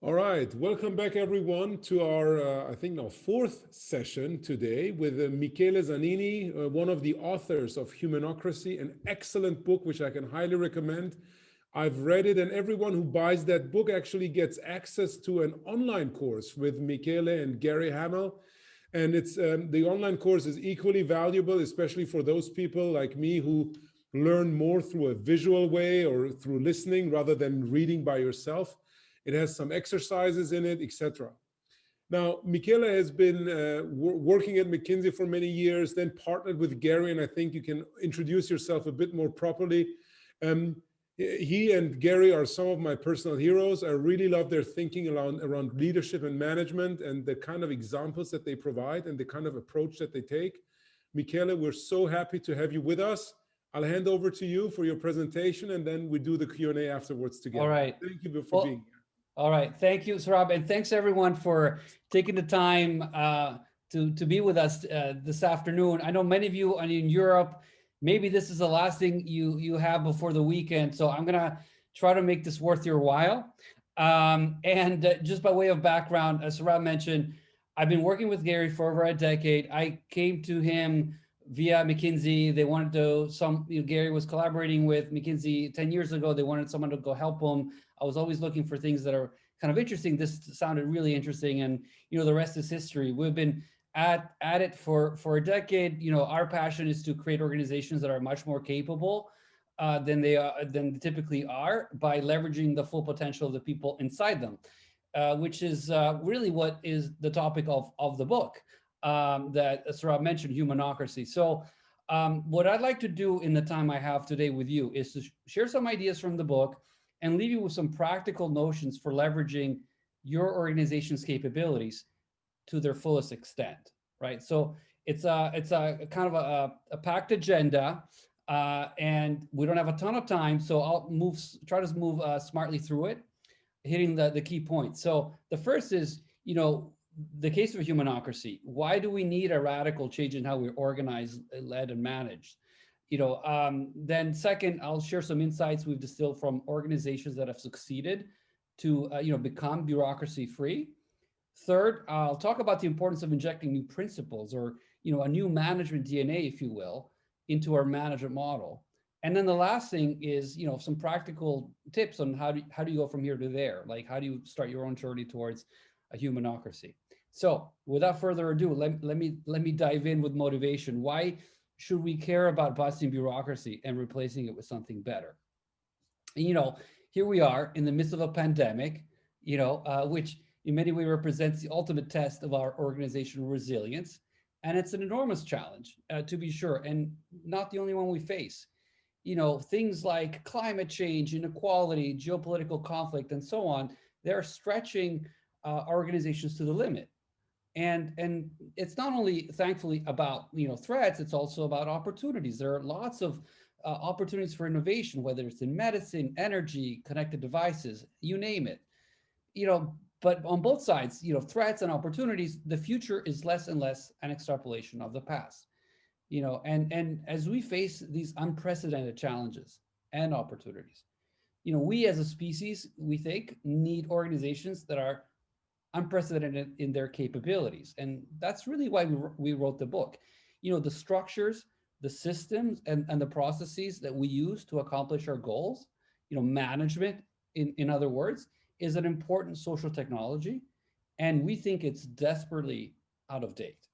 All right, welcome back everyone to our, I think now fourth session today with Michele Zanini, one of the authors of Humanocracy, an excellent book which I can highly recommend. I've read it, and everyone who buys that book actually gets access to an online course with Michele and Gary Hamel. And it's the online course is equally valuable, especially for those people like me who learn more through a visual way or through listening rather than reading by yourself. It has some exercises in it, etc. Now, Michele has been working at McKinsey for many years, then partnered with Gary, and I think you can introduce yourself a bit more properly. He and Gary are some of my personal heroes. I really love their thinking around leadership and management and the kind of examples that they provide and the kind of approach that they take. Michele, we're so happy to have you with us. I'll hand over to you for your presentation, and then we do the Q&A afterwards All together. right. Thank you for being Well, here. all right. Thank you, Sohrab, and thanks everyone for taking the time to be with us this afternoon. I know many of you are in Europe. Maybe this is the last thing you have before the weekend, so I'm gonna try to make this worth your while. And just by way of background, as Sohrab mentioned, I've been working with Gary for over a decade. I came to him via McKinsey. They wanted to Gary was collaborating with McKinsey 10 years ago. They wanted someone to go help him. I was always looking for things that are kind of interesting. This sounded really interesting, and the rest is history. We've been at it for a decade. Our passion is to create organizations that are much more capable than they typically are by leveraging the full potential of the people inside them, which is really what is the topic of the book that Sohrab mentioned, Humanocracy. So what I'd like to do in the time I have today with you is to share some ideas from the book and leave you with some practical notions for leveraging your organization's capabilities to their fullest extent, right? So it's a kind of a packed agenda, and we don't have a ton of time, so I'll try to move smartly through it, hitting the key points. So the first is, the case of humanocracy. Why do we need a radical change in how we organize, led, and manage? Then second, I'll share some insights we've distilled from organizations that have succeeded to become bureaucracy free. Third, I'll talk about the importance of injecting new principles, or a new management DNA, if you will, into our management model. And then the last thing is some practical tips on how do you go from here to there, like how do you start your own journey towards a humanocracy. So without further ado, let me dive in with motivation. Why should we care about busting bureaucracy and replacing it with something better? And, here we are in the midst of a pandemic, which in many ways represents the ultimate test of our organizational resilience. And it's an enormous challenge, to be sure, and not the only one we face. Things like climate change, inequality, geopolitical conflict, and so on, they're stretching organizations to the limit. And it's not only, thankfully, about threats, it's also about opportunities. There are lots of opportunities for innovation, whether it's in medicine, energy, connected devices, you name it. But on both sides, threats and opportunities, the future is less and less an extrapolation of the past. And as we face these unprecedented challenges and opportunities, we as a species, we think, need organizations that are unprecedented in their capabilities. And that's really why we wrote the book. The structures, the systems, and the processes that we use to accomplish our goals, management, in other words, is an important social technology. And we think it's desperately out of date.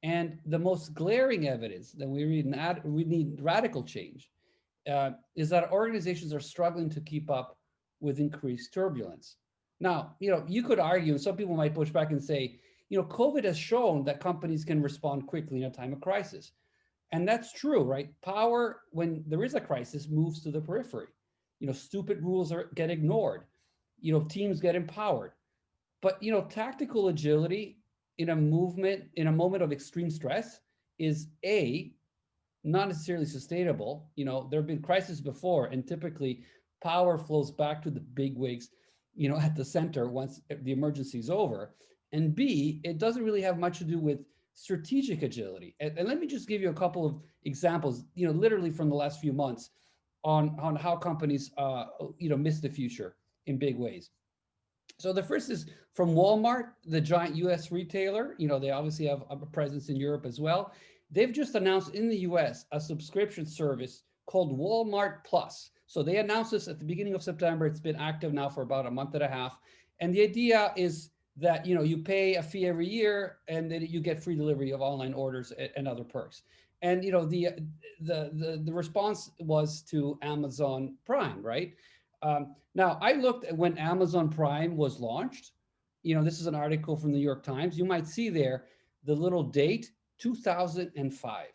And the most glaring evidence that we need radical change is that organizations are struggling to keep up with increased turbulence. Now, you could argue, and some people might push back and say, COVID has shown that companies can respond quickly in a time of crisis. And that's true, right? Power, when there is a crisis, moves to the periphery. Stupid rules get ignored. Teams get empowered. But, tactical agility in a moment of extreme stress is not necessarily sustainable. There have been crises before, and typically power flows back to the big wigs at the center once the emergency is over. And B, it doesn't really have much to do with strategic agility. And let me just give you a couple of examples, literally from the last few months on how companies, miss the future in big ways. So the first is from Walmart, the giant US retailer. They obviously have a presence in Europe as well. They've just announced in the US a subscription service called Walmart Plus. So they announced this at the beginning of September. It's been active now for about a month and a half. And the idea is that you pay a fee every year, and then you get free delivery of online orders and other perks. And the response was to Amazon Prime, right? Now, I looked at when Amazon Prime was launched. This is an article from the New York Times. You might see there the little date, 2005.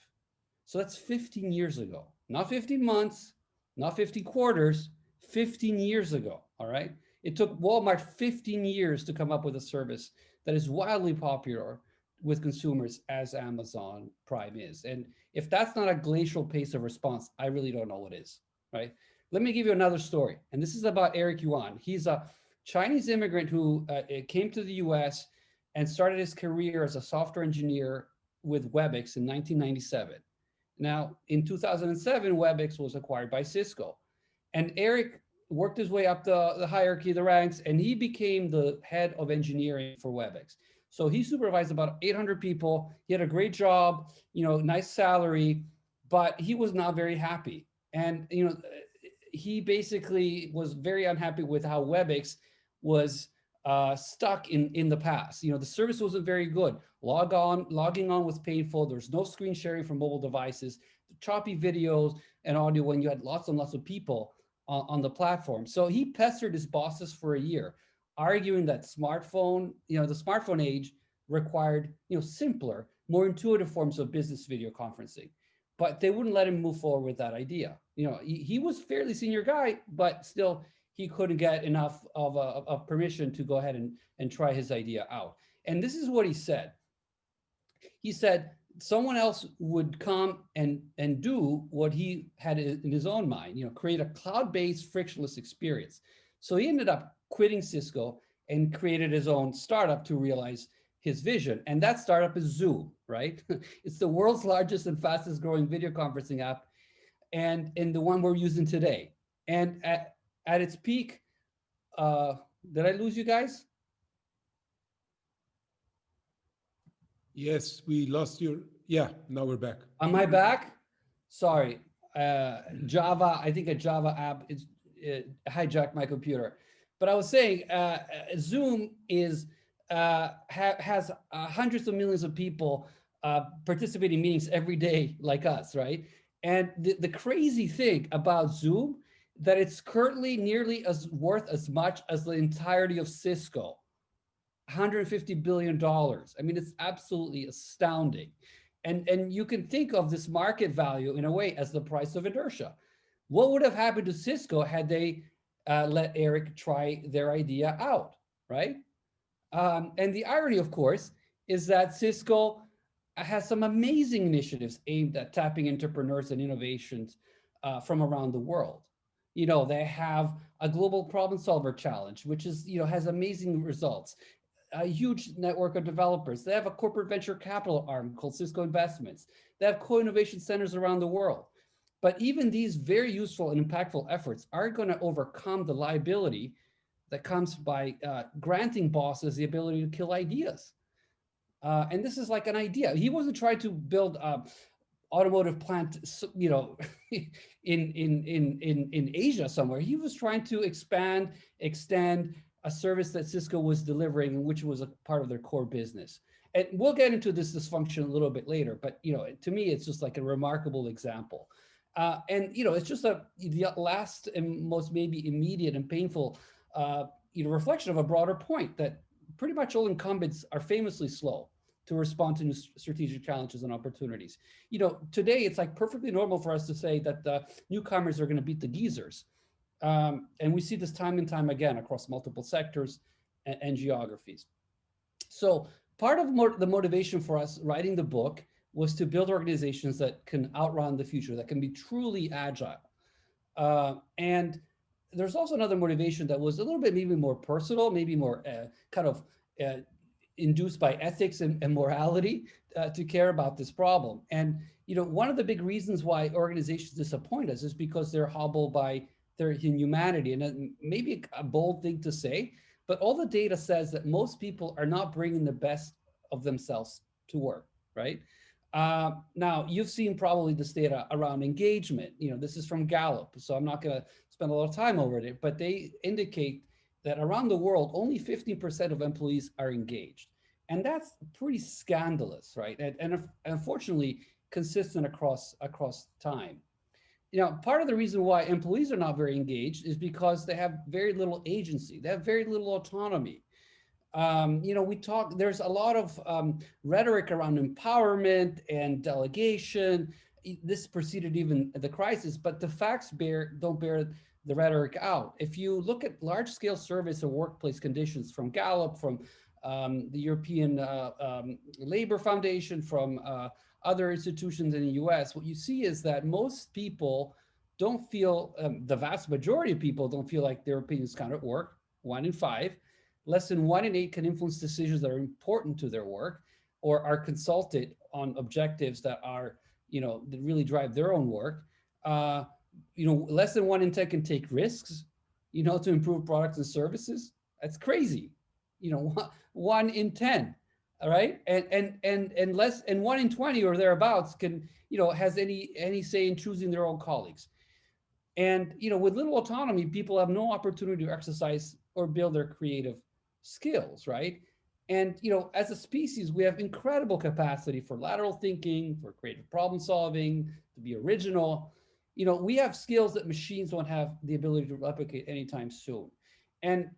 So that's 15 years ago, not 15 months, not 50 quarters, 15 years ago. All right. It took Walmart 15 years to come up with a service that is wildly popular with consumers as Amazon Prime is. And if that's not a glacial pace of response, I really don't know what is, right? Let me give you another story. And this is about Eric Yuan. He's a Chinese immigrant who came to the US and started his career as a software engineer with WebEx in 1997. Now, in 2007, WebEx was acquired by Cisco. And Eric worked his way up the hierarchy, the ranks, and he became the head of engineering for WebEx. So he supervised about 800 people. He had a great job, nice salary, but he was not very happy. And, he basically was very unhappy with how WebEx was stuck in the past. The service wasn't very good. Logging on was painful. There's no screen sharing from mobile devices, choppy videos and audio when you had lots and lots of people on the platform. So he pestered his bosses for a year, arguing that the smartphone age required, simpler, more intuitive forms of business video conferencing. But they wouldn't let him move forward with that idea. He was a fairly senior guy, but still he couldn't get enough of permission to go ahead and try his idea out. And this is what he said. He said someone else would come and do what he had in his own mind, create a cloud-based frictionless experience. So he ended up quitting Cisco and created his own startup to realize his vision. And that startup is Zoom, right? It's the world's largest and fastest growing video conferencing app, and the one we're using today. And at its peak, did I lose you guys? Yes, we lost your, yeah, now we're back. Am I back? Sorry. Java, I think a Java app is hijacked my computer. But I was saying, Zoom is has hundreds of millions of people participating in meetings every day like us, right? And the crazy thing about Zoom, that it's currently nearly worth as much as the entirety of Cisco, $150 billion. I mean, it's absolutely astounding. And you can think of this market value in a way as the price of inertia. What would have happened to Cisco had they let Eric try their idea out, right? And the irony, of course, is that Cisco has some amazing initiatives aimed at tapping entrepreneurs and innovations from around the world. They have a global problem solver challenge, which is, has amazing results. A huge network of developers. They have a corporate venture capital arm called Cisco Investments. They have co-innovation centers around the world. But even these very useful and impactful efforts aren't going to overcome the liability that comes by granting bosses the ability to kill ideas. And this is like an idea. He wasn't trying to build an automotive plant, in Asia somewhere. He was trying to extend a service that Cisco was delivering, which was a part of their core business. And we'll get into this dysfunction a little bit later, but to me, it's just like a remarkable example. And it's just the last and most maybe immediate and painful reflection of a broader point that pretty much all incumbents are famously slow to respond to new strategic challenges and opportunities. Today it's like perfectly normal for us to say that the newcomers are going to beat the geezers. And we see this time and time again across multiple sectors and geographies. So part of the motivation for us writing the book was to build organizations that can outrun the future, that can be truly agile. And there's also another motivation that was a little bit maybe more personal, maybe more induced by ethics and morality to care about this problem. And one of the big reasons why organizations disappoint us is because they're hobbled by their humanity. And maybe a bold thing to say, but all the data says that most people are not bringing the best of themselves to work, right? Now, you've seen probably this data around engagement. This is from Gallup, so I'm not going to spend a lot of time over it, but they indicate that around the world, only 15% of employees are engaged. And that's pretty scandalous, right? And unfortunately, consistent across time. Part of the reason why employees are not very engaged is because they have very little agency. They have very little autonomy. There's a lot of rhetoric around empowerment and delegation. This preceded even the crisis, but the facts don't bear the rhetoric out. If you look at large-scale surveys of workplace conditions from Gallup, from the European Labor Foundation, from other institutions in the US, what you see is that most people don't feel, the vast majority of people don't feel like their opinions count at work. 1 in 5. Less than 1 in 8 can influence decisions that are important to their work or are consulted on objectives that are, that really drive their own work. Less than 1 in 10 can take risks, to improve products and services. That's crazy. 1 in 10. All right. And 1 in 20 or thereabouts can, has any say in choosing their own colleagues. And, with little autonomy, people have no opportunity to exercise or build their creative skills, right? And, as a species, we have incredible capacity for lateral thinking, for creative problem solving, to be original. We have skills that machines won't have the ability to replicate anytime soon. And,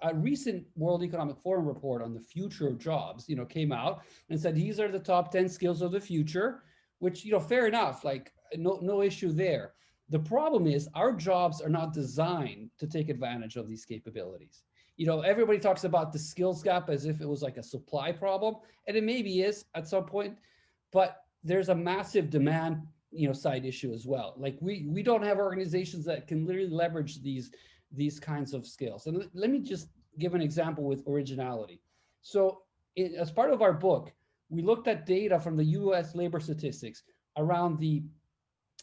a recent World Economic Forum report on the future of jobs, came out and said, these are the top 10 skills of the future, which, fair enough, like no issue there. The problem is our jobs are not designed to take advantage of these capabilities. Everybody talks about the skills gap as if it was like a supply problem, and it maybe is at some point, but there's a massive demand, side issue as well. Like we don't have organizations that can literally leverage these kinds of skills. And let me just give an example with originality. So as part of our book, we looked at data from the US labor statistics around the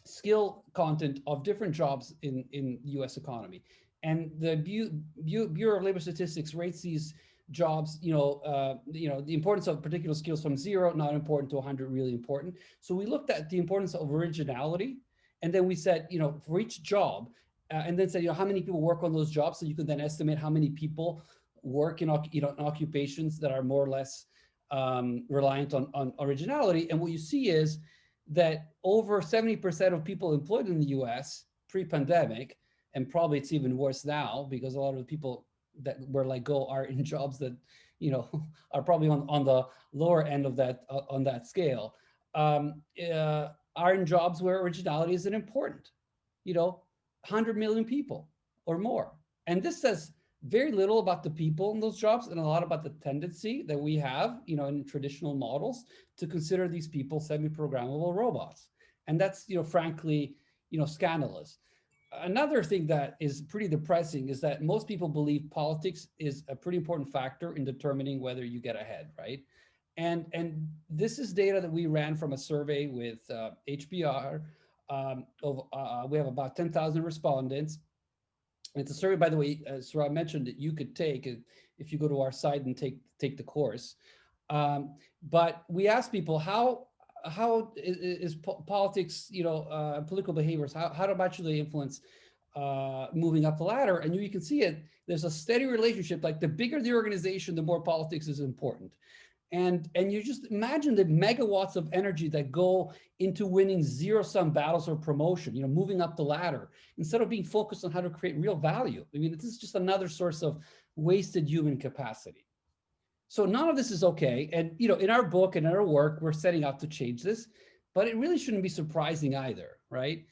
skill content of different jobs in the US economy. And the Bureau of Labor Statistics rates these jobs, the importance of particular skills from 0, not important, to 100, really important. So we looked at the importance of originality. And then we said, for each job, and then said, how many people work on those jobs? So you can then estimate how many people work in, in occupations that are more or less reliant on originality. And what you see is that over 70% of people employed in the US pre-pandemic, and probably it's even worse now because a lot of the people that were let go are in jobs that, are probably on the lower end of that, on that scale, are in jobs where originality isn't important, 100 million people or more. And this says very little about the people in those jobs and a lot about the tendency that we have, in traditional models to consider these people semi-programmable robots. And that's, frankly, scandalous. Another thing that is pretty depressing is that most people believe politics is a pretty important factor in determining whether you get ahead, right? And this is data that we ran from a survey with HBR. We have about 10,000 respondents. It's a survey, by the way, as Sohrab mentioned, that you could take if you go to our site and take the course. But we asked people how is politics, political behaviors, how much do they influence moving up the ladder? And you can see it. There's a steady relationship. Like the bigger the organization, the more politics is important. And you just imagine the megawatts of energy that go into winning zero-sum battles or promotion, moving up the ladder, instead of being focused on how to create real value. I mean, this is just another source of wasted human capacity. So none of this is okay. And, in our book and in our work, we're setting out to change this, but it really shouldn't be surprising either, right?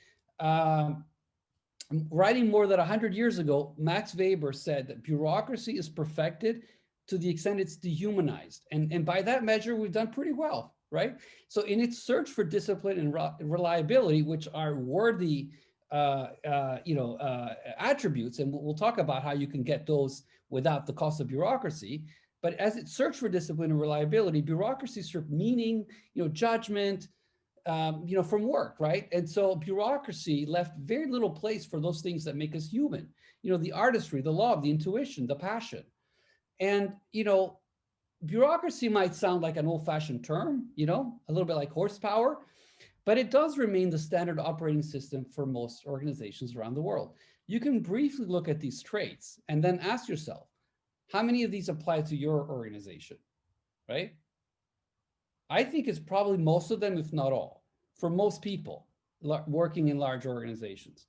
Writing more than 100 years ago, Max Weber said that bureaucracy is perfected to the extent it's dehumanized. And by that measure, we've done pretty well, right? So in its search for discipline and reliability, which are worthy attributes, and we'll talk about how you can get those without the cost of bureaucracy. But as it searched for discipline and reliability, bureaucracy stripped meaning, judgment, from work, right? And so bureaucracy left very little place for those things that make us human. The artistry, the love, the intuition, the passion. And, bureaucracy might sound like an old-fashioned term, a little bit like horsepower, but it does remain the standard operating system for most organizations around the world. You can briefly look at these traits and then ask yourself, how many of these apply to your organization, right? I think it's probably most of them, if not all, for most people working in large organizations.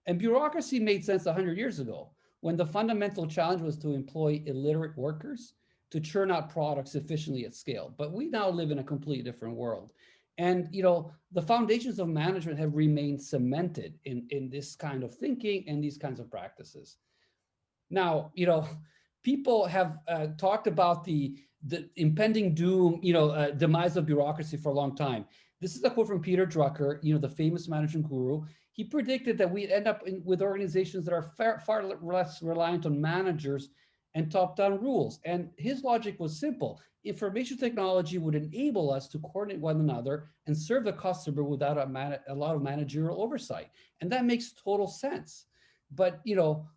And bureaucracy made sense 100 years ago when the fundamental challenge was to employ illiterate workers to churn out products efficiently at scale. But we now live in a completely different world. And the foundations of management have remained cemented in this kind of thinking and these kinds of practices. Now, people have talked about the impending doom, demise of bureaucracy for a long time. This is a quote from Peter Drucker, the famous management guru. He predicted that we'd end up with organizations that are far less reliant on managers and top-down rules. And his logic was simple. Information technology would enable us to coordinate one another and serve the customer without a lot of managerial oversight. And that makes total sense. But,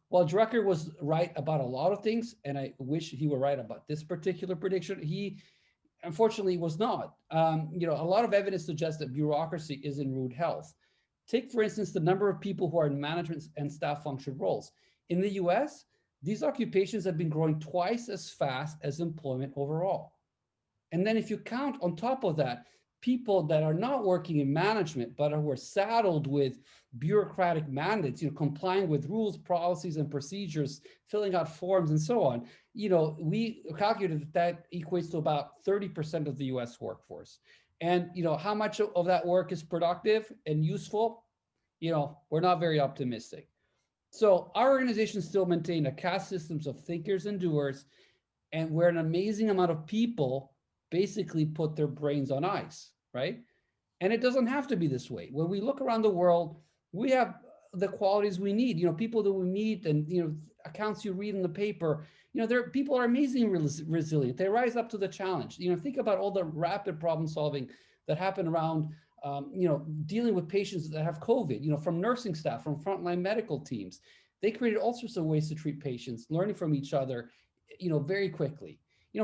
while Drucker was right about a lot of things, and I wish he were right about this particular prediction, he unfortunately was not. A lot of evidence suggests that bureaucracy is in rude health. Take, for instance, the number of people who are in management and staff function roles. In the US, these occupations have been growing twice as fast as employment overall. And then if you count on top of that, people that are not working in management, but who are saddled with bureaucratic mandates, complying with rules, policies, and procedures, filling out forms, and so on, we calculated that equates to about 30% of the US workforce. And, how much of that work is productive and useful? We're not very optimistic. So our organizations still maintain a caste systems of thinkers and doers, and where an amazing amount of people basically put their brains on ice, right? And it doesn't have to be this way. When we look around the world, we have the qualities we need, people that we meet and, accounts you read in the paper, people are amazingly resilient. They rise up to the challenge. Think about all the rapid problem solving that happen around, dealing with patients that have COVID, from nursing staff, from frontline medical teams. They created all sorts of ways to treat patients, learning from each other, very quickly.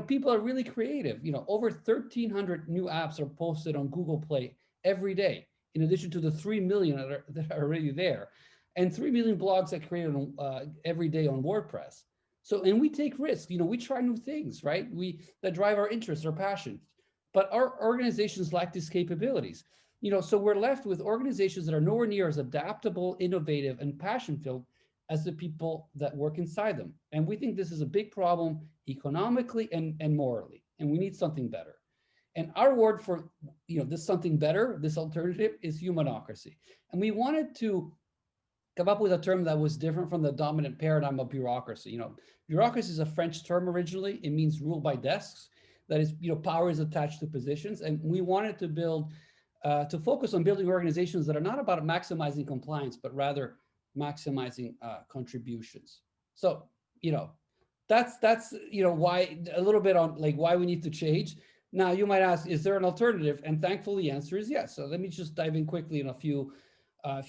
People are really creative. Over 1,300 new apps are posted on Google Play every day, in addition to the 3 million that are already there, and 3 million blogs that created every day on WordPress. So, and we take risks. We try new things, right? That drive our interests, our passion. But our organizations lack these capabilities. So we're left with organizations that are nowhere near as adaptable, innovative, and passion-filled as the people that work inside them. And we think this is a big problem economically and morally, and we need something better. And our word for this something better, this alternative, is humanocracy. And we wanted to come up with a term that was different from the dominant paradigm of bureaucracy. Bureaucracy is a French term originally. It means rule by desks. That is, power is attached to positions. And we wanted to focus on building organizations that are not about maximizing compliance, but rather maximizing contributions. So, that's why, a little bit on why we need to change. Now you might ask, is there an alternative? And thankfully the answer is yes. So let me just dive in quickly in a few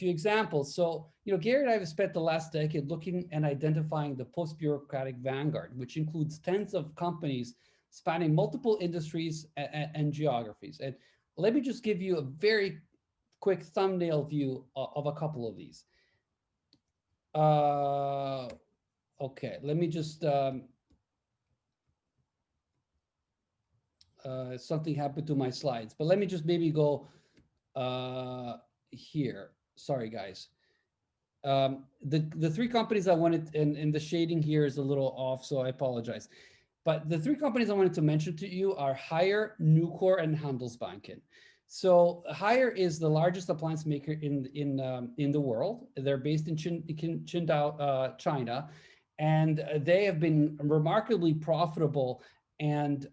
examples. So, Gary and I have spent the last decade looking and identifying the post-bureaucratic vanguard, which includes tens of companies spanning multiple industries and geographies. And let me just give you a very quick thumbnail view of a couple of these. Okay, let me just, something happened to my slides, but let me just maybe go here. Sorry, guys. The three companies I wanted, and the shading here is a little off, so I apologize. But the three companies I wanted to mention to you are Haier, Nucor, and Handelsbanken. So Haier is the largest appliance maker in the world. They're based in Qingdao, China, and they have been remarkably profitable and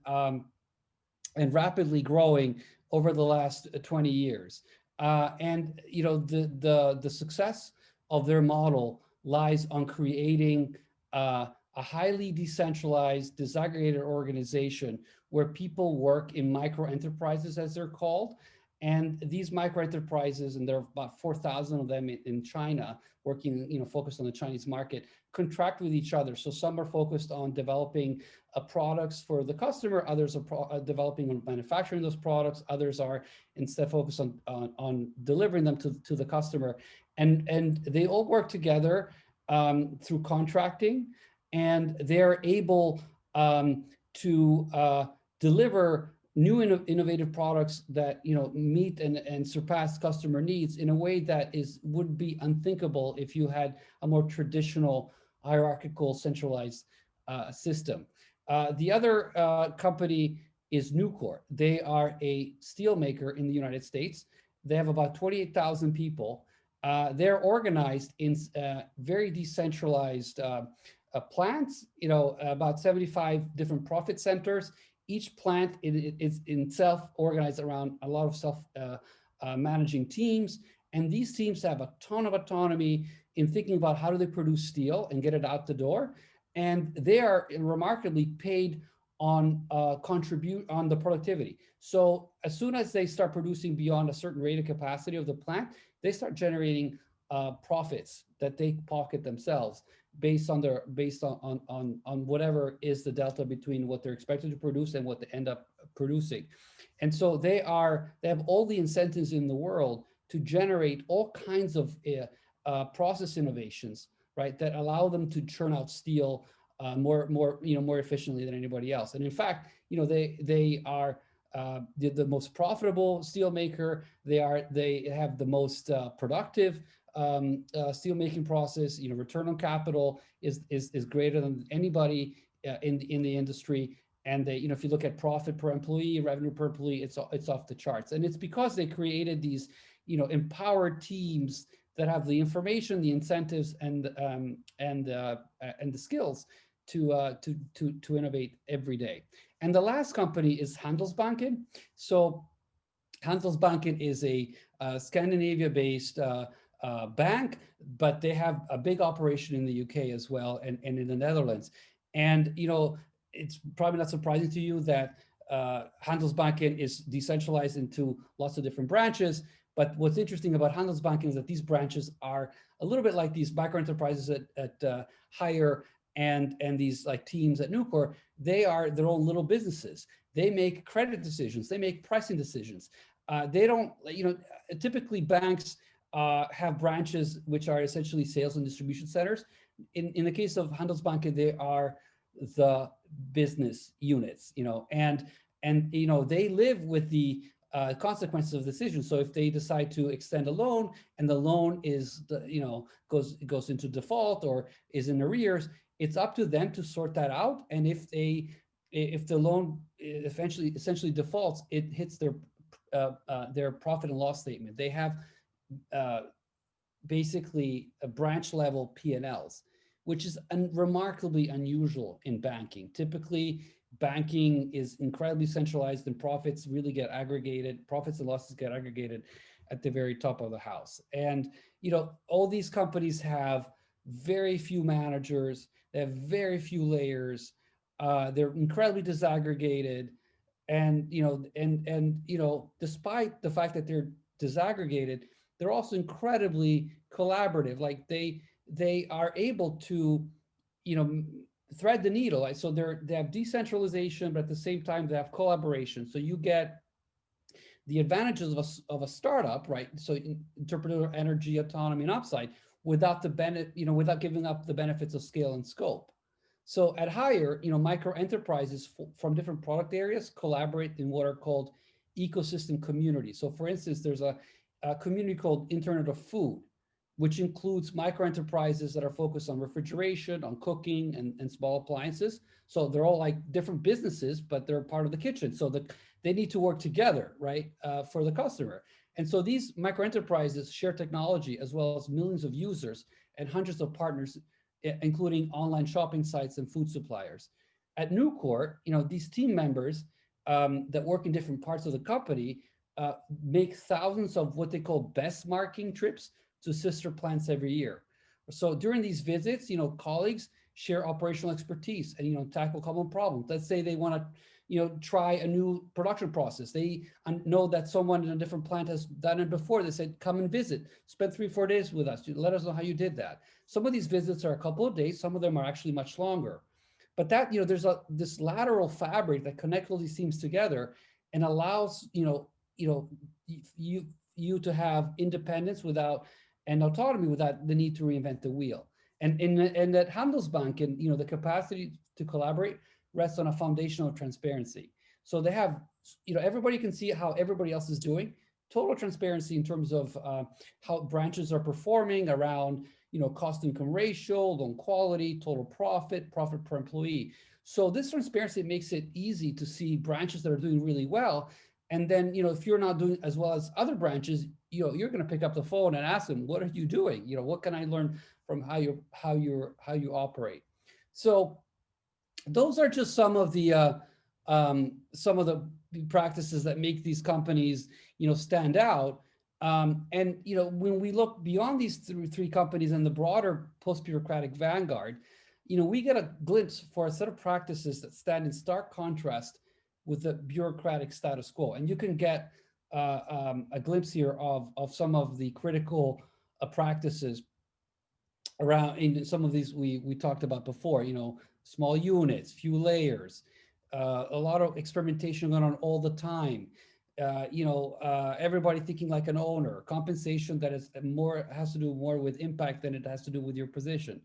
rapidly growing over the last 20 years. And the success of their model lies on creating a highly decentralized, disaggregated organization where people work in micro enterprises, as they're called, And these micro enterprises, and there are about 4,000 of them in China, working, focused on the Chinese market, contract with each other. So some are focused on developing products for the customer, others are developing and manufacturing those products, others are instead focused on delivering them to the customer. And they all work together through contracting, and they're able to deliver new innovative products that meet and surpass customer needs in a way that would be unthinkable if you had a more traditional hierarchical centralized system. The other company is Nucor. They are a steel maker in the United States. They have about 28,000 people. They're organized in very decentralized plants, about 75 different profit centers. Each plant is in itself organized around a lot of self-managing teams. And these teams have a ton of autonomy in thinking about how do they produce steel and get it out the door. And they are remarkably paid on contribute on the productivity. So as soon as they start producing beyond a certain rated capacity of the plant, they start generating profits that they pocket themselves based on whatever is the delta between what they're expected to produce and what they end up producing. And so they have all the incentives in the world to generate all kinds of process innovations, right, that allow them to churn out steel more efficiently than anybody else. And in fact, they are the most profitable steel maker. They have the most productive steel making process. Return on capital is greater than anybody in the industry. And they, if you look at profit per employee, revenue per employee, it's off the charts. And it's because they created these empowered teams that have the information, the incentives, and the skills to innovate every day. And the last company is Handelsbanken. So Handelsbanken is a Scandinavia-based bank, but they have a big operation in the UK as well, and in the Netherlands. And it's probably not surprising to you that Handelsbanken is decentralized into lots of different branches. But what's interesting about Handelsbanken is that these branches are a little bit like these micro enterprises at Hire and these like teams at Nucor. They are their own little businesses. They make credit decisions. They make pricing decisions. They don't, typically banks have branches which are essentially sales and distribution centers. In the case of Handelsbanken, they are the business units, and they live with the consequences of decisions. So if they decide to extend a loan and the loan is goes into default or is in arrears, it's up to them to sort that out. And if the loan essentially defaults, it hits their profit and loss statement. They have basically a branch level P&Ls, which is remarkably unusual in banking. Typically, banking is incredibly centralized and profits really get aggregated. Profits and losses get aggregated at the very top of the house. And, all these companies have very few managers. They have very few layers. They're incredibly disaggregated. And, despite the fact that they're disaggregated, they're also incredibly collaborative. Like they are able to, thread the needle. So they have decentralization, but at the same time they have collaboration. So you get the advantages of a startup, right? So entrepreneurial energy, autonomy, and upside without without giving up the benefits of scale and scope. So at Hire, micro enterprises from different product areas collaborate in what are called ecosystem communities. So for instance, there's a community called Internet of Food, which includes micro enterprises that are focused on refrigeration, on cooking, and small appliances. So they're all like different businesses, but they're part of the kitchen. So they need to work together, right, for the customer. And so these micro enterprises share technology as well as millions of users and hundreds of partners, including online shopping sites and food suppliers. At Nucor, these team members that work in different parts of the company make thousands of what they call best marking trips to sister plants every year. So during these visits, colleagues share operational expertise and tackle common problems. Let's say they want try a new production process. They know that someone in a different plant has done it before. They said, come and visit, spend 3-4 days with us. Let us know how you did that. Some of these visits are a couple of days. Some of them are actually much longer. But that, there's this lateral fabric that connects all these teams together and allows, you to have independence without and autonomy without the need to reinvent the wheel. And that Handelsbanken, the capacity to collaborate rests on a foundation of transparency. So they have, everybody can see how everybody else is doing. Total transparency in terms of how branches are performing around, cost income ratio, loan quality, total profit, profit per employee. So this transparency makes it easy to see branches that are doing really well. And then, if you're not doing as well as other branches, you're going to pick up the phone and ask them, what are you doing? What can I learn from how you operate? So those are just some of the practices that make these companies, stand out. And when we look beyond these three companies and the broader post-bureaucratic vanguard, we get a glimpse for a set of practices that stand in stark contrast with the bureaucratic status quo. And you can get a glimpse here of some of the critical practices around in some of these we talked about before, small units, few layers, a lot of experimentation going on all the time. Everybody thinking like an owner, compensation that has to do more with impact than it has to do with your position,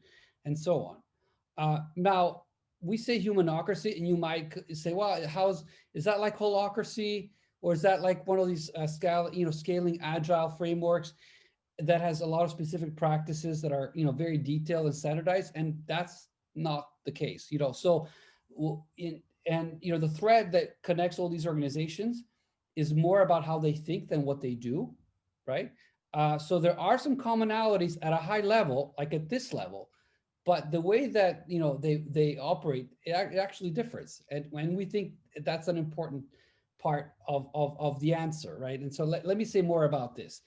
and so on. Now, we say humanocracy, and you might say, well, is that like holocracy, or is that like one of these scaling agile frameworks that has a lot of specific practices that are very detailed and standardized? And that's not the case. So the thread that connects all these organizations is more about how they think than what they do, right? So there are some commonalities at a high level, like at this level, but the way that they operate, it actually differs. And when we think that's an important part of the answer, right? And so let me say more about this.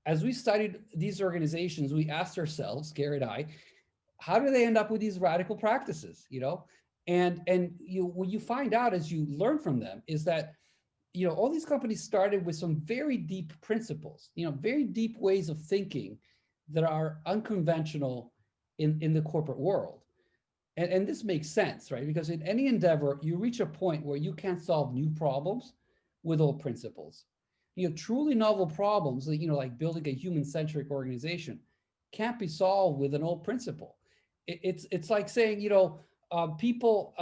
As we studied these organizations, we asked ourselves, Gary and I, how do they end up with these radical practices? And what you find out as you learn from them is that all these companies started with some very deep principles, very deep ways of thinking that are unconventional in the corporate world. And this makes sense, right? Because in any endeavor, you reach a point where you can't solve new problems with old principles. Truly novel problems, like building a human-centric organization, can't be solved with an old principle. It's like saying, people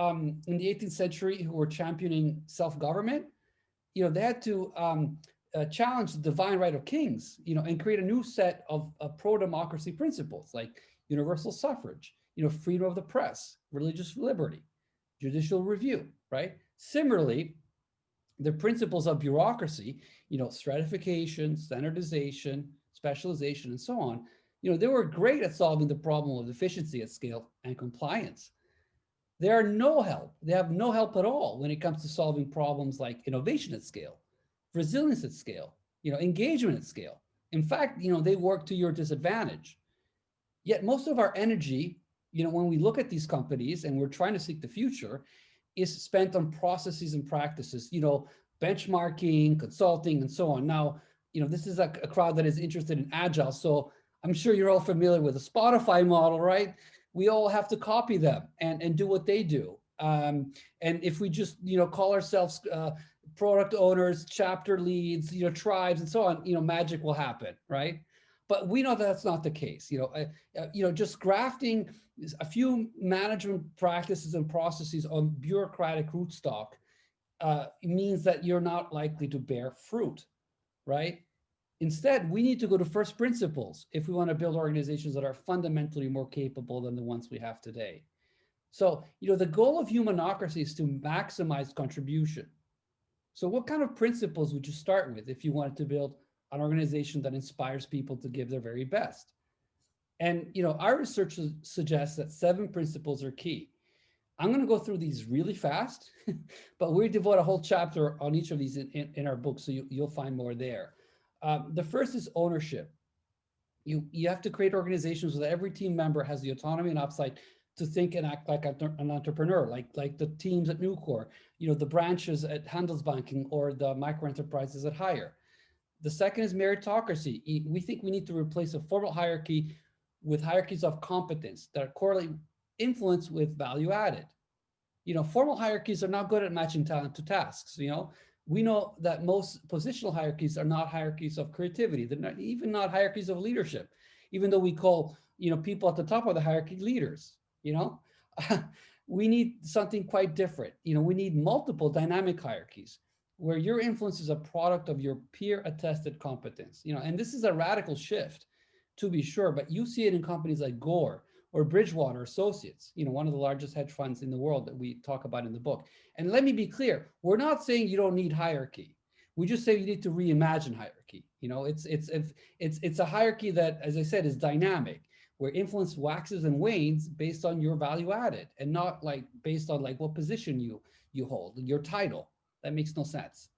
in the 18th century who were championing self-government, they had to challenge the divine right of kings, and create a new set of pro-democracy principles like universal suffrage, freedom of the press, religious liberty, judicial review, right? Similarly, the principles of bureaucracy, stratification, standardization, specialization, and so on, they were great at solving the problem of efficiency at scale and compliance. They have no help at all when it comes to solving problems like innovation at scale, resilience at scale, engagement at scale. In fact, they work to your disadvantage. Yet most of our energy, when we look at these companies and we're trying to seek the future, is spent on processes and practices, benchmarking, consulting, and so on. Now, this is a crowd that is interested in Agile. So I'm sure you're all familiar with the Spotify model, right? We all have to copy them and do what they do. And if we just, call ourselves product owners, chapter leads, tribes, and so on, magic will happen, right? But we know that that's not the case. Just grafting a few management practices and processes on bureaucratic rootstock means that you're not likely to bear fruit, right? Instead, we need to go to first principles if we want to build organizations that are fundamentally more capable than the ones we have today. So, the goal of humanocracy is to maximize contribution. So what kind of principles would you start with if you wanted to build an organization that inspires people to give their very best? And our research suggests that 7 principles are key. I'm going to go through these really fast, but we devote a whole chapter on each of these in our book, so you'll find more there. The first is ownership. You have to create organizations where every team member has the autonomy and upside to think and act like an entrepreneur, like the teams at Nucor, the branches at Handelsbanken or the micro enterprises at Hire. The second is meritocracy. We think we need to replace a formal hierarchy with hierarchies of competence that correlate influence with value added. Formal hierarchies are not good at matching talent to tasks. We know that most positional hierarchies are not hierarchies of creativity. They're even not hierarchies of leadership, even though we call, people at the top of the hierarchy leaders, we need something quite different. We need multiple dynamic hierarchies where your influence is a product of your peer attested competence, and this is a radical shift to be sure, but you see it in companies like Gore or Bridgewater Associates, one of the largest hedge funds in the world that we talk about in the book. And let me be clear, we're not saying you don't need hierarchy. We just say you need to reimagine hierarchy. It's a hierarchy that, as I said, is dynamic, where influence waxes and wanes based on your value added and not like based on like what position you hold, your title. That makes no sense.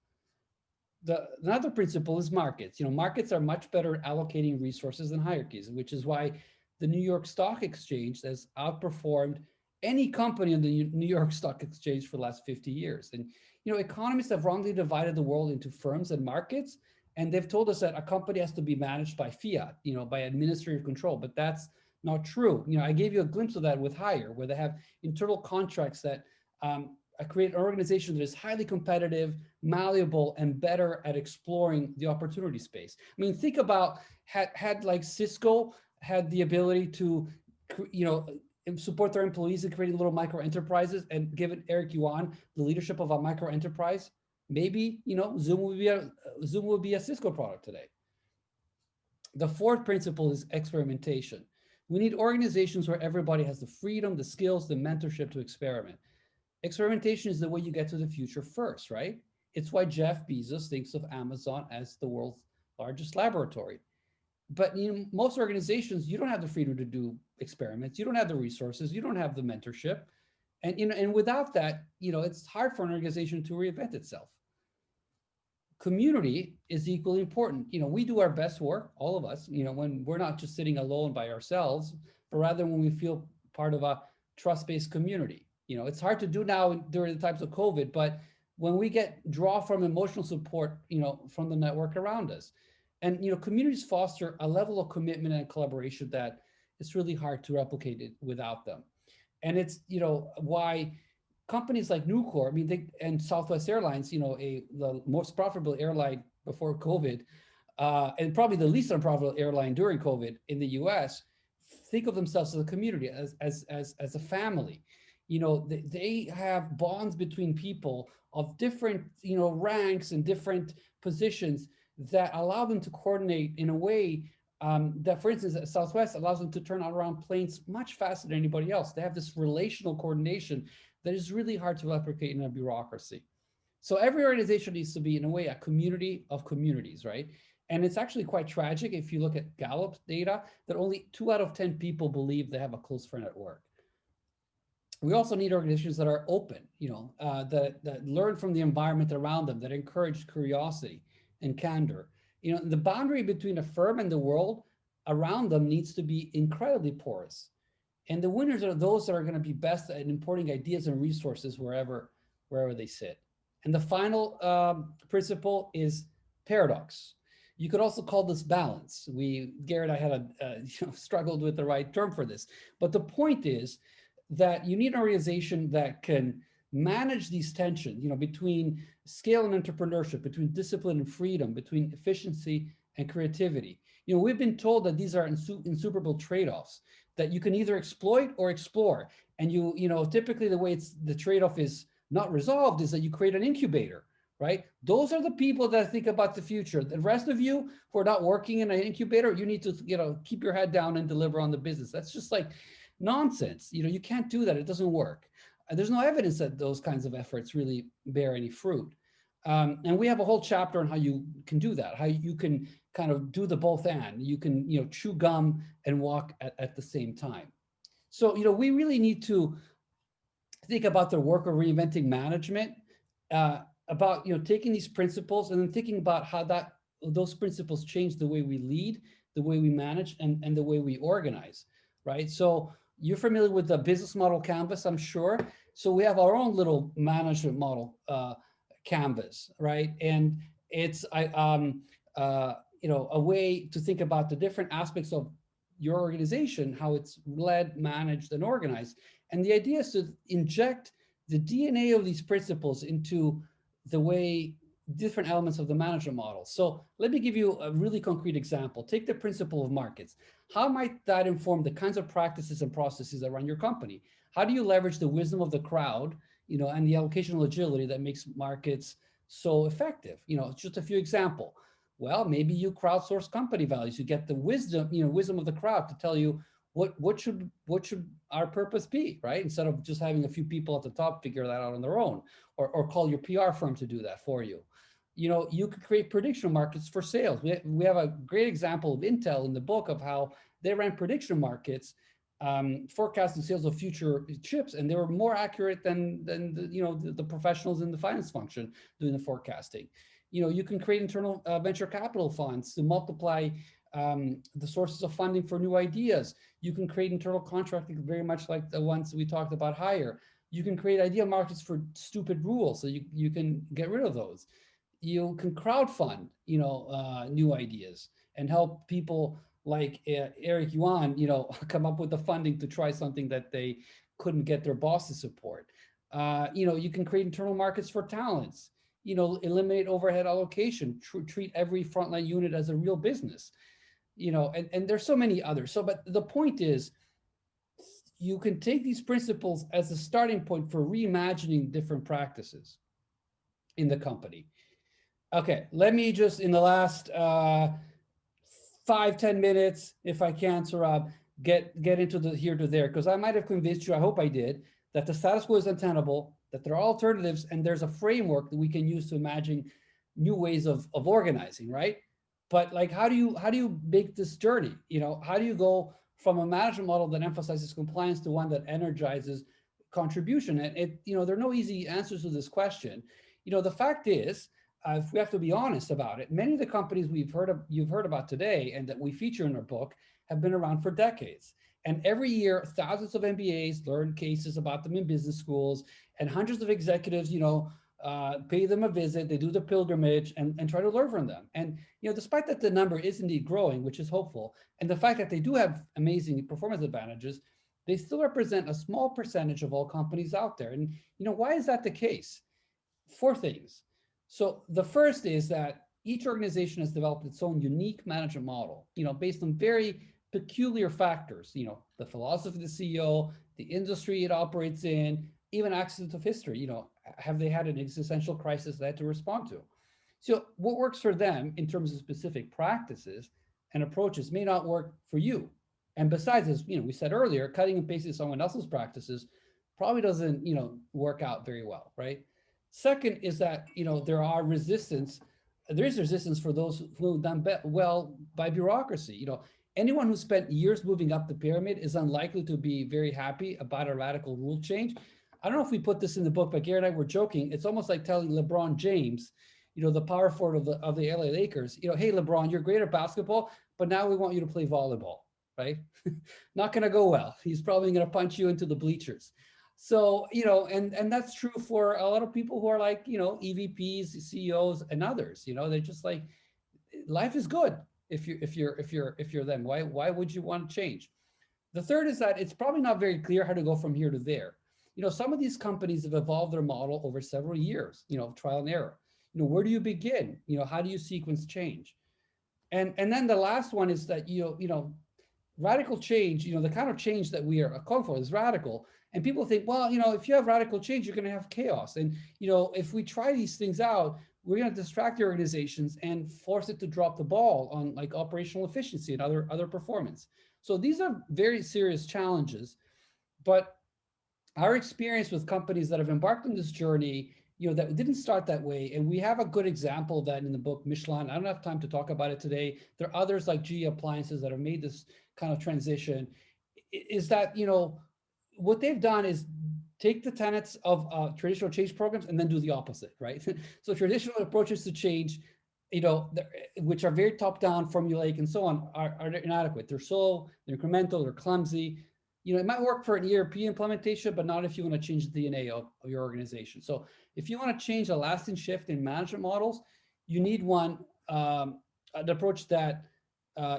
Another principle is markets. Markets are much better at allocating resources than hierarchies, which is why the New York Stock Exchange has outperformed any company on the New York Stock Exchange for the last 50 years. And, economists have wrongly divided the world into firms and markets. And they've told us that a company has to be managed by fiat, by administrative control, but that's not true. I gave you a glimpse of that with Hire, where they have internal contracts that create an organization that is highly competitive, malleable, and better at exploring the opportunity space. I mean, think about had like Cisco had the ability to, support their employees in creating little micro enterprises and given Eric Yuan the leadership of a micro enterprise, maybe, Zoom would be a Cisco product today. The fourth principle is experimentation. We need organizations where everybody has the freedom, the skills, the mentorship to experiment. Experimentation is the way you get to the future first, right? It's why Jeff Bezos thinks of Amazon as the world's largest laboratory. But most organizations, you don't have the freedom to do experiments. You don't have the resources. You don't have the mentorship. And, and without that, it's hard for an organization to reinvent itself. Community is equally important. We do our best work, all of us, when we're not just sitting alone by ourselves, but rather when we feel part of a trust-based community. It's hard to do now during the times of COVID, but when we draw from emotional support, from the network around us. And, communities foster a level of commitment and collaboration that it's really hard to replicate it without them. And it's, why companies like Nucor, and Southwest Airlines, the most profitable airline before COVID, and probably the least unprofitable airline during COVID in the US, think of themselves as a community, as a family. They have bonds between people of different, ranks and different positions that allow them to coordinate in a way that, for instance, at Southwest allows them to turn around planes much faster than anybody else. They have this relational coordination that is really hard to replicate in a bureaucracy. So every organization needs to be, in a way, a community of communities, right? And it's actually quite tragic if you look at Gallup data that only 2 out of 10 people believe they have a close friend at work. We also need organizations that are open, that learn from the environment around them, that encourage curiosity and candor. The boundary between a firm and the world around them needs to be incredibly porous. And the winners are those that are going to be best at importing ideas and resources wherever they sit. And the final principle is paradox. You could also call this balance. Gary and I had struggled with the right term for this. But the point is that you need an organization that can manage these tensions, between scale and entrepreneurship, between discipline and freedom, between efficiency and creativity. We've been told that these are insuperable trade-offs, that you can either exploit or explore. And typically the way the trade-off is not resolved is that you create an incubator, right? Those are the people that think about the future. The rest of you who are not working in an incubator, you need to, keep your head down and deliver on the business. That's just like nonsense. You can't do that. It doesn't work. There's no evidence that those kinds of efforts really bear any fruit. And we have a whole chapter on how you can do that, how you can kind of do the both and. You can, chew gum and walk at the same time. So, we really need to think about the work of reinventing management, about, taking these principles and then thinking about how those principles change the way we lead, the way we manage, and the way we organize, right? So, You're familiar with the business model canvas, I'm sure. So we have our own little management model canvas, right? And it's a way to think about the different aspects of your organization, how it's led, managed, and organized. And the idea is to inject the DNA of these principles into the way different elements of the management model. So let me give you a really concrete example. Take the principle of markets. How might that inform the kinds of practices and processes that run your company? How do you leverage the wisdom of the crowd, and the allocational agility that makes markets so effective? Just a few examples. Well, maybe you crowdsource company values. You get the wisdom of the crowd to tell you what should our purpose be, right? Instead of just having a few people at the top figure that out on their own, or call your PR firm to do that for you. You could create prediction markets for sales. We have a great example of Intel in the book of how they ran prediction markets, forecasting sales of future chips, and they were more accurate than the professionals in the finance function doing the forecasting. You can create internal venture capital funds to multiply the sources of funding for new ideas. You can create internal contracting, very much like the ones we talked about higher. You can create idea markets for stupid rules, so you can get rid of those. You can crowdfund, new ideas and help people like Eric Yuan, come up with the funding to try something that they couldn't get their boss to support. You can create internal markets for talents. Eliminate overhead allocation. Treat every frontline unit as a real business. And there's so many others. But the point is, you can take these principles as a starting point for reimagining different practices in the company. Okay, let me just, in the last 5-10 minutes, if I can, Sohrab, get into the here to there, because I might have convinced you, I hope I did, that the status quo is untenable, that there are alternatives, and there's a framework that we can use to imagine new ways of organizing, right? But like, how do you make this journey? How do you go from a management model that emphasizes compliance to one that energizes contribution? And there are no easy answers to this question. The fact is, if we have to be honest about it, many of the companies you've heard about today and that we feature in our book have been around for decades. And every year, thousands of MBAs learn cases about them in business schools, and hundreds of executives, pay them a visit, they do the pilgrimage and try to learn from them. And, despite that the number is indeed growing, which is hopeful, and the fact that they do have amazing performance advantages, they still represent a small percentage of all companies out there. And, why is that the case? 4 things. So the first is that each organization has developed its own unique management model, based on very peculiar factors, the philosophy of the CEO, the industry it operates in, even accidents of history, have they had an existential crisis they had to respond to? So what works for them in terms of specific practices and approaches may not work for you. And besides, as we said earlier, cutting and pasting someone else's practices probably doesn't, work out very well, right? Second is that, there is resistance for those who have done well by bureaucracy. Anyone who spent years moving up the pyramid is unlikely to be very happy about a radical rule change. I don't know if we put this in the book, but Gary and I were joking. It's almost like telling LeBron James, the power forward of the LA Lakers, hey, LeBron, you're great at basketball, but now we want you to play volleyball, right? Not going to go well. He's probably going to punch you into the bleachers. So, and that's true for a lot of people who are like, EVPs, CEOs, and others. They're just like, life is good if you're them. Why would you want to change? The third is that it's probably not very clear how to go from here to there. Some of these companies have evolved their model over several years, trial and error. Where do you begin? How do you sequence change? And then the last one is that, radical change, the kind of change that we are calling for is radical. And people think, well, if you have radical change, you're going to have chaos. And, if we try these things out, we're going to distract the organizations and force it to drop the ball on like operational efficiency and other performance. So these are very serious challenges. But our experience with companies that have embarked on this journey, that didn't start that way. And we have a good example of that in the book, Michelin. I don't have time to talk about it today. There are others like GE Appliances that have made this kind of transition. Is that, what they've done is take the tenets of traditional change programs and then do the opposite, right? So traditional approaches to change, which are very top-down, formulaic, and so on, are inadequate. They're slow, they're incremental, they're clumsy. You know, it might work for an ERP implementation, but not if you want to change the DNA of your organization. So if you want to change a lasting shift in management models, you need an approach that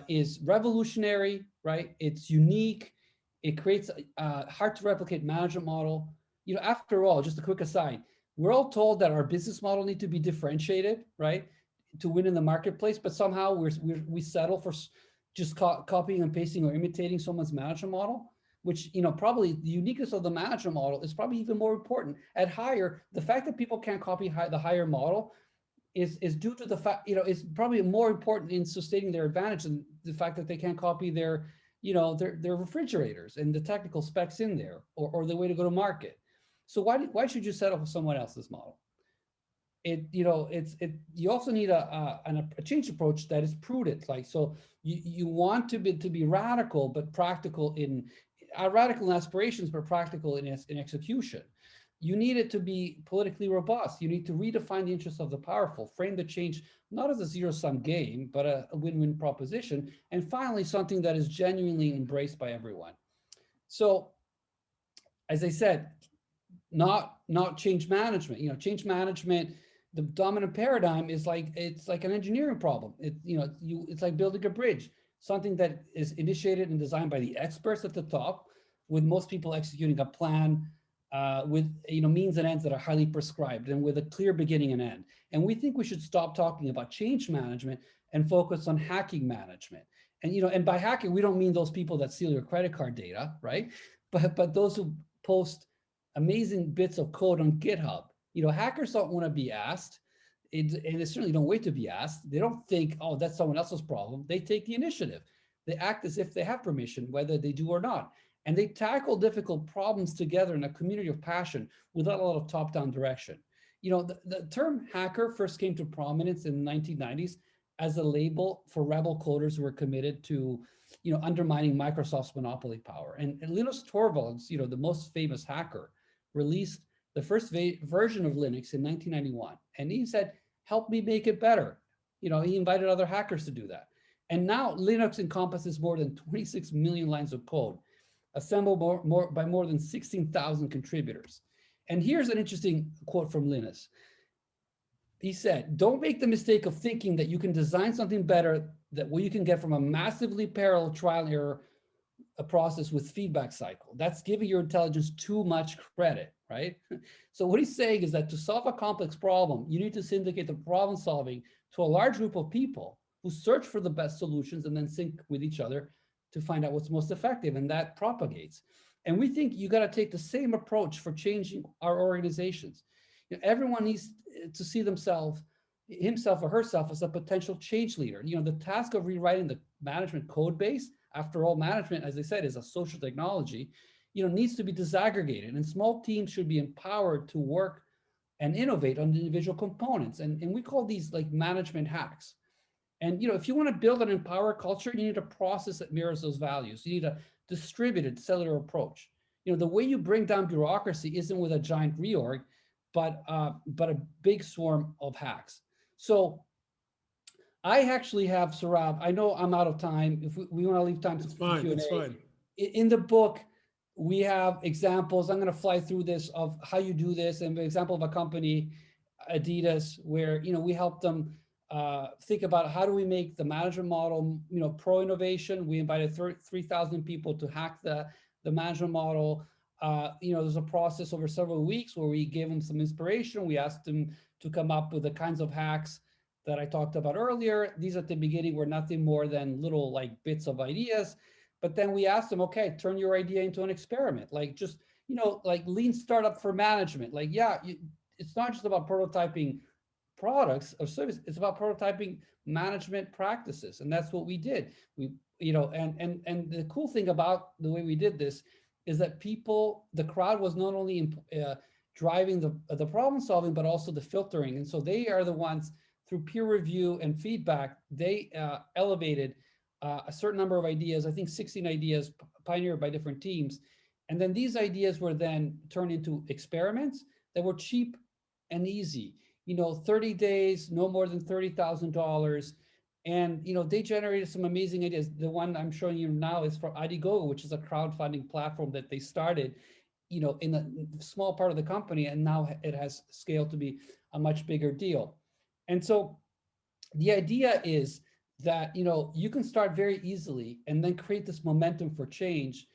is revolutionary, right? It's unique. It creates a hard to replicate management model. You know, after all, just a quick aside, we're all told that our business model need to be differentiated, right, to win in the marketplace, but somehow we settle for just copying and pasting or imitating someone's management model, which, you know, probably the uniqueness of the management model is probably even more important. At hire, the fact that people can't copy the higher model is due to the fact, you know, it's probably more important in sustaining their advantage than the fact that they can't copy their, you know, their refrigerators and the technical specs in there, or the way to go to market. So why should you settle for someone else's model? You know, you also need a change approach that is prudent. Like, so you want to be radical but practical in radical in aspirations but practical in execution. You need it to be politically robust. You need to redefine the interests of the powerful, frame the change not as a zero-sum game, but a win-win proposition, and finally something that is genuinely embraced by everyone. So, as I said, not change management. You know, change management, the dominant paradigm is like, it's like an engineering problem. It's like building a bridge, something that is initiated and designed by the experts at the top, with most people executing a plan with, you know, means and ends that are highly prescribed and with a clear beginning and end. And we think we should stop talking about change management and focus on hacking management. And, you know, and by hacking, we don't mean those people that steal your credit card data, right? But those who post amazing bits of code on GitHub. You know, hackers don't want to be asked, and they certainly don't wait to be asked. They don't think, oh, that's someone else's problem. They take the initiative. They act as if they have permission, whether they do or not. And they tackle difficult problems together in a community of passion without a lot of top-down direction. You know, the term hacker first came to prominence in the 1990s as a label for rebel coders who were committed to, you know, undermining Microsoft's monopoly power. And Linus Torvalds, you know, the most famous hacker, released the first version of Linux in 1991. And he said, help me make it better. You know, he invited other hackers to do that. And now Linux encompasses more than 26 million lines of code, assembled by more than 16,000 contributors. And here's an interesting quote from Linus. He said, don't make the mistake of thinking that you can design something better that what you can get from a massively parallel trial and error a process with feedback cycle. That's giving your intelligence too much credit, right? So what he's saying is that to solve a complex problem, you need to syndicate the problem solving to a large group of people who search for the best solutions and then sync with each other to find out what's most effective, and that propagates. And we think you got to take the same approach for changing our organizations. You know, everyone needs to see himself or herself as a potential change leader. You know, the task of rewriting the management code base, after all, management, as I said, is a social technology, you know, needs to be disaggregated, and small teams should be empowered to work and innovate on the individual components. And we call these like management hacks. And, you know, if you want to build an empowered culture, you need a process that mirrors those values. You need a distributed cellular approach. You know, the way you bring down bureaucracy isn't with a giant reorg, but a big swarm of hacks. So I actually have, Sohrab, I know I'm out of time. If we want to leave time It's for fine. Q&A. It's fine. In the book, we have examples. I'm going to fly through this of how you do this, and an example of a company, Adidas, where, you know, we help them think about how do we make the management model, you know, pro innovation. We invited 3,000 people to hack the management model. You know, there's a process over several weeks where we gave them some inspiration. We asked them to come up with the kinds of hacks that I talked about earlier. These at the beginning were nothing more than little like bits of ideas. But then we asked them, okay, turn your idea into an experiment. Like just, you know, like lean startup for management. Like, yeah, it's not just about prototyping products or service, it's about prototyping management practices. And that's what we did. We, you know, and the cool thing about the way we did this is that the crowd was not only driving the problem solving, but also the filtering. And so they are the ones, through peer review and feedback, they elevated a certain number of ideas, I think 16 ideas pioneered by different teams. And then these ideas were then turned into experiments that were cheap and easy. You know, 30 days, no more than $30,000. And they generated some amazing ideas. The one I'm showing you now is from Indiegogo, which is a crowdfunding platform that they started, in a small part of the company, and now it has scaled to be a much bigger deal. And so the idea is that you can start very easily and then create this momentum for change,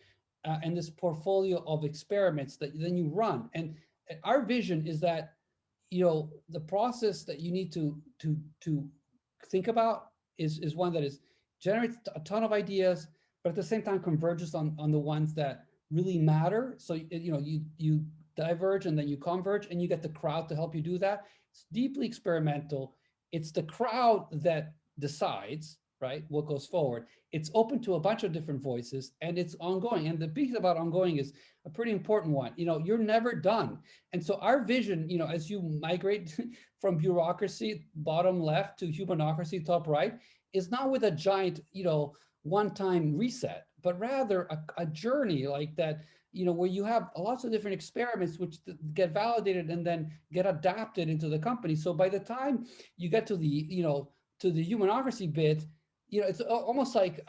and this portfolio of experiments that then you run. And our vision is that the process that you need to think about is one that generates a ton of ideas, but at the same time converges on the ones that really matter. So you diverge and then you converge, and you get the crowd to help you do that. It's deeply experimental. It's the crowd that decides, right, what goes forward. It's open to a bunch of different voices, and it's ongoing. And the piece about ongoing is a pretty important one. You're never done. And so our vision, as you migrate from bureaucracy, bottom left, to humanocracy, top right, is not with a giant, one-time reset, but rather a journey like that, where you have lots of different experiments which get validated and then get adapted into the company. So by the time you get to the, to the humanocracy bit, it's almost like,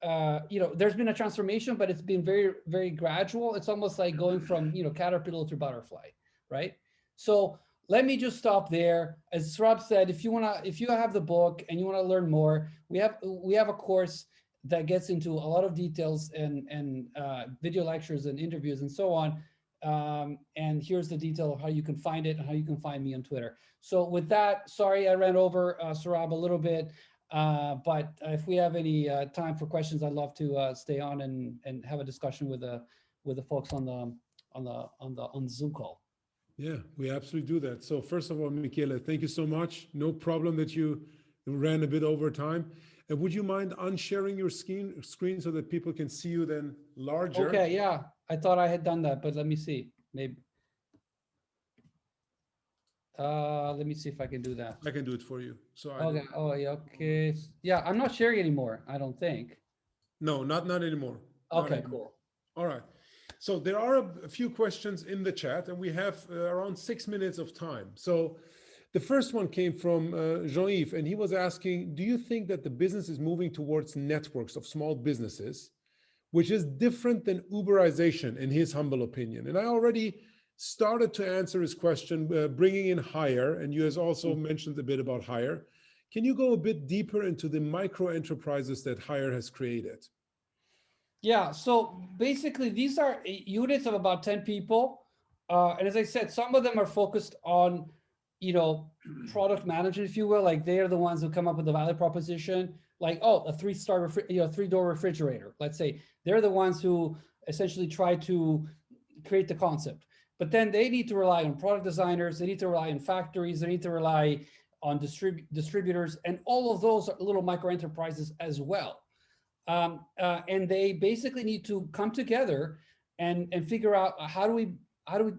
there's been a transformation, but it's been very, very gradual. It's almost like going from, caterpillar to butterfly, right? So let me just stop there. As Sohrab said, if you have the book and you want to learn more, we have a course that gets into a lot of details and video lectures and interviews and so on. And here's the detail of how you can find it and how you can find me on Twitter. So with that, sorry I ran over, Sohrab, a little bit, but if we have any time for questions, I'd love to stay on and have a discussion with the folks on the Zoom call. Yeah, we absolutely do that. So first of all, Michele, thank you so much. No problem that you ran a bit over time. And would you mind unsharing your screen so that people can see you then larger? Okay, yeah. I thought I had done that, but let me see. Maybe. Let me see if I can do that. I can do it for you. So okay. Oh, yeah. Okay. Yeah, I'm not sharing anymore, I don't think. No, not anymore. Okay, cool. All right. So there are a few questions in the chat, and we have around 6 minutes of time. So the first one came from Jean-Yves, and he was asking, do you think that the business is moving towards networks of small businesses, which is different than Uberization, in his humble opinion? And I already started to answer his question, bringing in Hire, and you has also mentioned a bit about Hire. Can you go a bit deeper into the micro enterprises that Hire has created? Yeah, so basically these are units of about 10 people. And as I said, some of them are focused on, product management, if you will. Like they are the ones who come up with the value proposition, like, oh, a 3-door refrigerator, let's say. They're the ones who essentially try to create the concept. But then they need to rely on product designers, they need to rely on factories, they need to rely on distributors, and all of those are little micro enterprises as well. And they basically need to come together and figure out how do we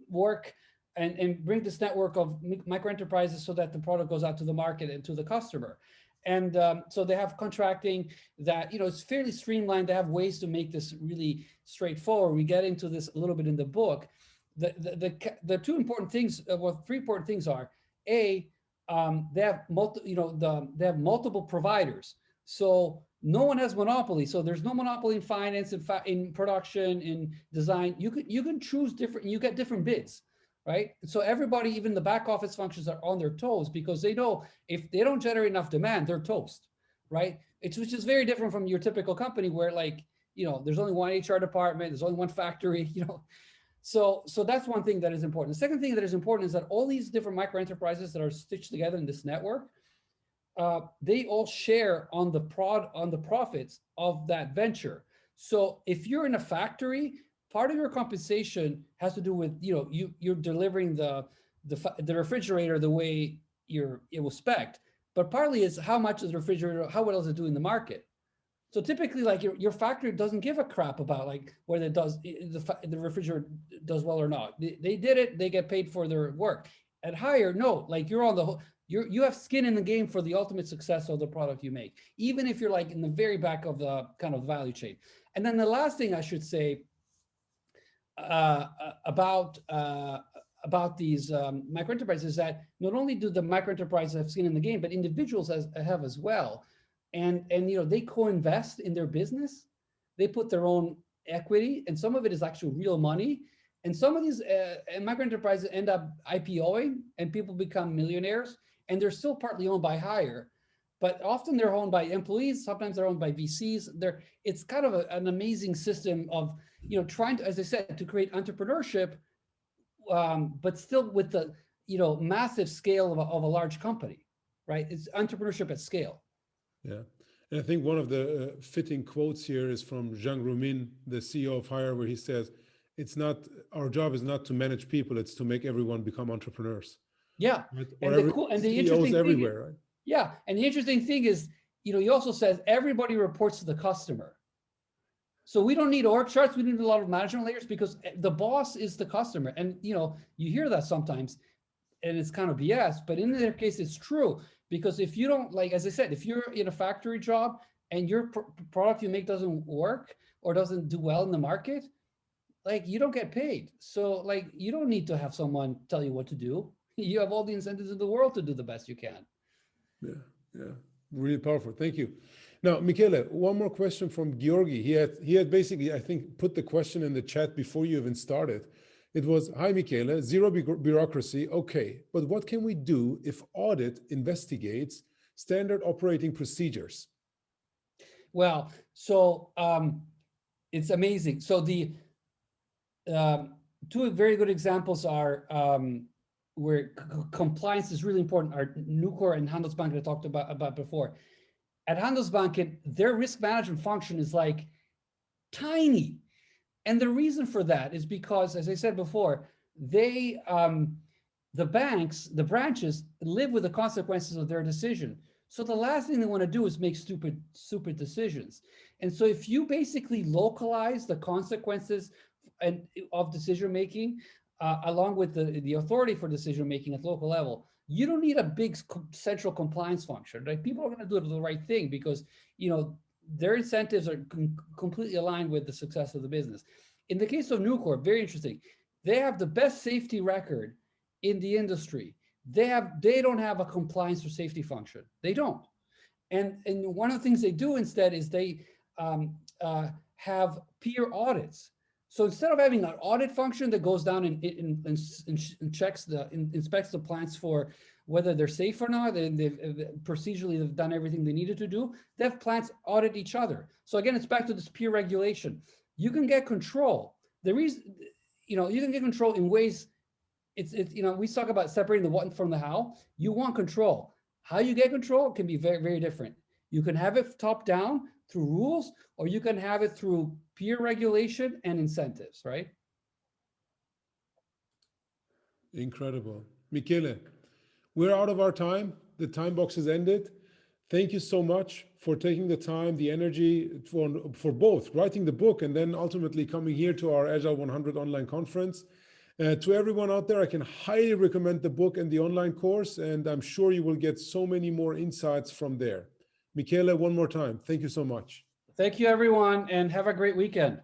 work and bring this network of micro enterprises so that the product goes out to the market and to the customer. And so they have contracting that, it's fairly streamlined. They have ways to make this really straightforward. We get into this a little bit in the book. The two important things, three important things are, A, they have they have multiple providers. So no one has monopoly. So there's no monopoly in finance, in production, in design. You can choose different, you get different bids, right? So everybody, even the back office functions, are on their toes because they know if they don't generate enough demand, they're toast, right? Which is very different from your typical company where, like, there's only one HR department, there's only one factory, So that's one thing that is important. The second thing that is important is that all these different micro enterprises that are stitched together in this network, they all share on the profits of that venture. So if you're in a factory, part of your compensation has to do with you're delivering the refrigerator the way it was spec'd, but partly is how much is the refrigerator, how well does it do in the market. So typically, like your factory doesn't give a crap about like whether the refrigerator does well or not. They did it, they get paid for their work. At Hire, no, like you're on the whole. You have skin in the game for the ultimate success of the product you make, even if you're like in the very back of the kind of value chain. And then the last thing I should say about about these micro enterprises is that not only do the micro enterprises have skin in the game, but individuals have as well. And they co-invest in their business. They put their own equity, and some of it is actual real money. And some of these micro enterprises end up IPOing, and people become millionaires, and they're still partly owned by hire. But often they're owned by employees. Sometimes they're owned by VCs. It's kind of an amazing system of trying to, as I said, to create entrepreneurship, but still with the massive scale of a large company, right? It's entrepreneurship at scale. Yeah, and I think one of the fitting quotes here is from Jean Roumin, the CEO of Hire, where he says, "It's not our job is not to manage people; it's to make everyone become entrepreneurs." Yeah, right? and the CEOs interesting everywhere, thing, right? Yeah, and the interesting thing is, he also says everybody reports to the customer. So we don't need org charts. We need a lot of management layers because the boss is the customer. And you hear that sometimes, and it's kind of BS. But in their case, it's true because if you don't, like as I said, if you're in a factory job and your product you make doesn't work or doesn't do well in the market, like you don't get paid. So like you don't need to have someone tell you what to do. You have all the incentives in the world to do the best you can. Yeah, really powerful. Thank you. Now, Michele, one more question from Georgi. He had basically, I think, put the question in the chat before you even started. It was, "Hi, Michele, zero bureaucracy. Okay, but what can we do if audit investigates standard operating procedures?" Well, so it's amazing. So the two very good examples are where compliance is really important are Nucor and Handelsbanken I talked about before. At Handelsbanken, their risk management function is like tiny. And the reason for that is because, as I said before, the branches live with the consequences of their decision. So the last thing they want to do is make stupid decisions. And so if you basically localize the consequences of decision-making, along with the authority for decision-making at local level, you don't need a big central compliance function, right? People are going to do the right thing because, their incentives are completely aligned with the success of the business. In the case of Nucor, very interesting. They have the best safety record in the industry. They don't have a compliance or safety function. They don't. And one of the things they do instead is they have peer audits. So instead of having an audit function that goes down and inspects the plants for whether they're safe or not, and procedurally they've done everything they needed to do, they have plants audit each other. So again, it's back to this peer regulation. You can get control. The reason, you can get control in ways. We talk about separating the what from the how. You want control. How you get control can be very, very different. You can have it top down through rules, or you can have it through peer regulation and incentives, right? Incredible. Michele, we're out of our time. The time box has ended. Thank you so much for taking the time, the energy for both writing the book and then ultimately coming here to our Agile 100 online conference. To everyone out there, I can highly recommend the book and the online course, and I'm sure you will get so many more insights from there. Michele, one more time, thank you so much. Thank you, everyone, and have a great weekend.